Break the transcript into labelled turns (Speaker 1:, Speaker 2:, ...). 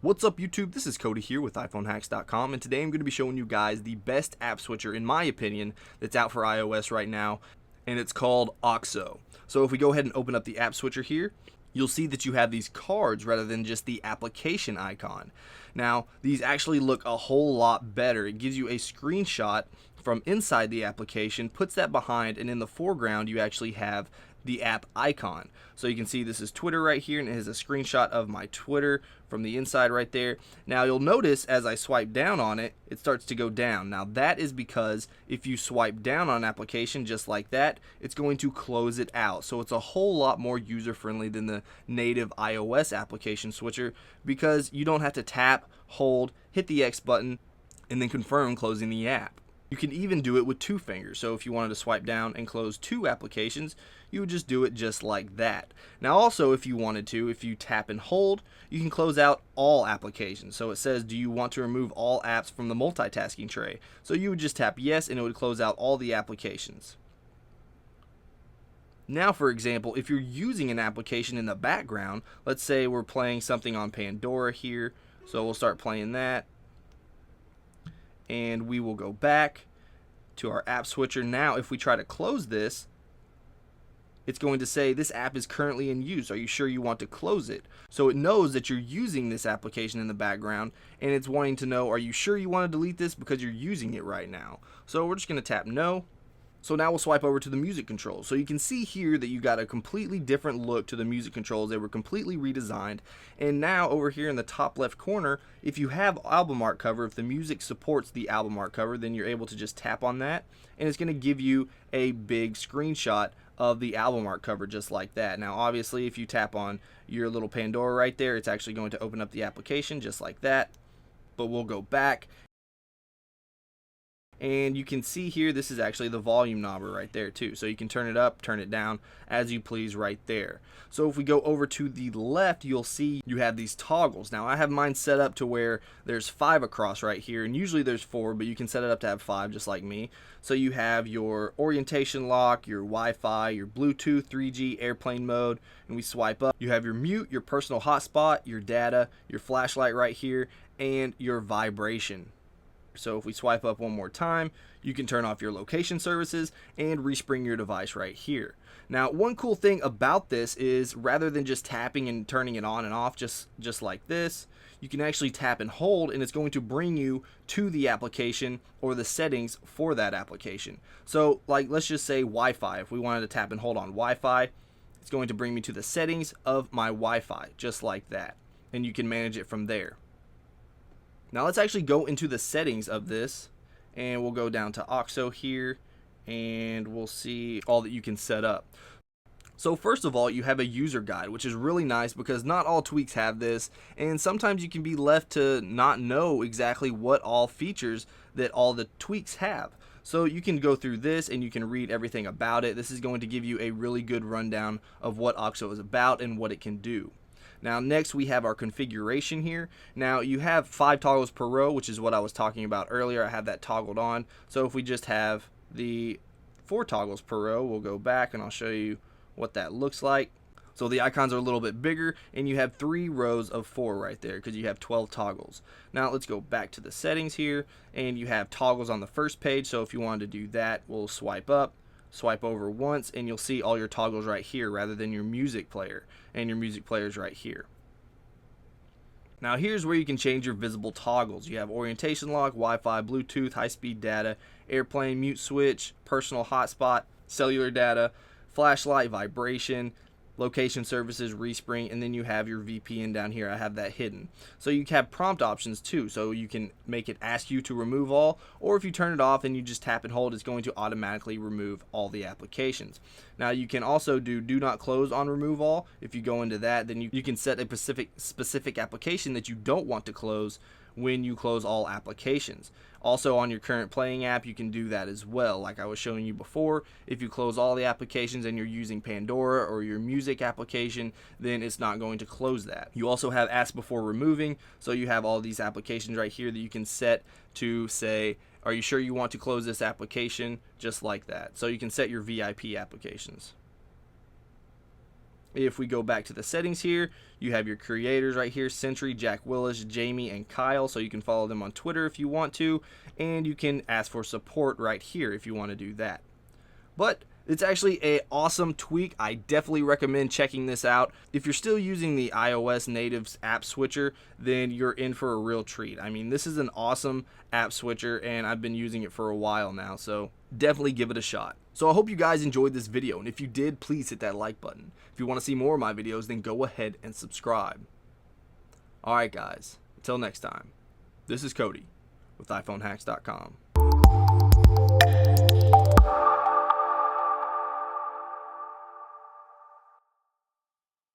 Speaker 1: What's up YouTube, this is Cody here with iPhoneHacks.com, and today I'm going to be showing you guys the best app switcher in my opinion that's out for iOS right now, and it's called Auxo. So if we go ahead and open up the app switcher here, you'll see that you have these cards rather than just the application icon. Now these actually look a whole lot better. It gives you a screenshot from inside the application, puts that behind, and in the foreground you actually have the app icon. So you can see this is Twitter right here, and it has a screenshot of my Twitter from the inside right there. Now you'll notice as I swipe down on it, it starts to go down. Now that is because if you swipe down on an application just like that, it's going to close it out. So it's a whole lot more user friendly than the native iOS application switcher, because you don't have to tap, hold, hit the X button, and then confirm closing the app. You can even do it with two fingers. So if you wanted to swipe down and close two applications, you would just do it just like that. Now also, if you wanted to, if you tap and hold, you can close out all applications. So it says, do you want to remove all apps from the multitasking tray? So you would just tap yes, and it would close out all the applications. Now, for example, if you're using an application in the background, let's say we're playing something on Pandora here. So we'll start playing that, and we will go back to our app switcher. Now if we try to close this, it's going to say this app is currently in use. Are you sure you want to close it? So it knows that you're using this application in the background, and it's wanting to know, are you sure you want to delete this because you're using it right now? So we're just going to tap no. So now we'll swipe over to the music controls. So you can see here that you got a completely different look to the music controls. They were completely redesigned. And now over here in the top left corner, if you have album art cover, if the music supports the album art cover, then you're able to just tap on that, and it's going to give you a big screenshot of the album art cover just like that. Now obviously if you tap on your little Pandora right there, it's actually going to open up the application just like that. But we'll go back, and you can see here this is actually the volume knobber right there too, so you can turn it up, turn it down as you please right there. So if we go over to the left, you'll see you have these toggles. Now I have mine set up to where there's 5 across right here, and usually there's 4, but you can set it up to have 5 just like me. So you have your orientation lock, your Wi-Fi, your Bluetooth, 3G, airplane mode, and we swipe up. You have your mute, your personal hotspot, your data, your flashlight right here, and your vibration. So if we swipe up one more time, you can turn off your location services and respring your device right here. Now one cool thing about this is, rather than just tapping and turning it on and off just like this, you can actually tap and hold, and it's going to bring you to the application or the settings for that application. So like, let's just say Wi-Fi. If we wanted to tap and hold on Wi-Fi, it's going to bring me to the settings of my Wi-Fi just like that, and you can manage it from there. Now let's actually go into the settings of this, and we'll go down to Auxo here, and we'll see all that you can set up. So first of all, you have a user guide, which is really nice because not all tweaks have this, and sometimes you can be left to not know exactly what all features that all the tweaks have. So you can go through this and you can read everything about it. This is going to give you a really good rundown of what Auxo is about and what it can do. Now next we have our configuration here. Now you have 5 toggles per row, which is what I was talking about earlier. I have that toggled on. So if we just have the 4 toggles per row, we'll go back and I'll show you what that looks like. So the icons are a little bit bigger, and you have 3 rows of 4 right there because you have 12 toggles. Now let's go back to the settings here, and you have toggles on the first page. So if you wanted to do that, we'll swipe up, swipe over once, and you'll see all your toggles right here rather than your music player, and your music players right here. Now here's where you can change your visible toggles. You have orientation lock, Wi-Fi, Bluetooth, high-speed data, airplane, mute switch, personal hotspot, cellular data, flashlight, vibration, location services, respring, and then you have your VPN down here. I have that hidden. So you have prompt options too, so you can make it ask you to remove all, or if you turn it off and you just tap and hold, it's going to automatically remove all the applications. Now you can also do not close on remove all. If you go into that, then you can set a specific application that you don't want to close when you close all applications. Also on your current playing app, you can do that as well. Like I was showing you before, if you close all the applications and you're using Pandora or your music application, then it's not going to close that. You also have ask before removing, so you have all these applications right here that you can set to say, are you sure you want to close this application, just like that. So you can set your VIP applications. If we go back to the settings here, you have your creators right here, Century, Jack Willis, Jamie, and Kyle, so you can follow them on Twitter if you want to, and you can ask for support right here if you want to do that. But it's actually an awesome tweak. I definitely recommend checking this out. If you're still using the iOS native app switcher, then you're in for a real treat. I mean, this is an awesome app switcher, and I've been using it for a while now, so definitely give it a shot. So I hope you guys enjoyed this video, and if you did, please hit that like button. If you want to see more of my videos, then go ahead and subscribe. Alright guys, until next time, this is Cody with iPhoneHacks.com.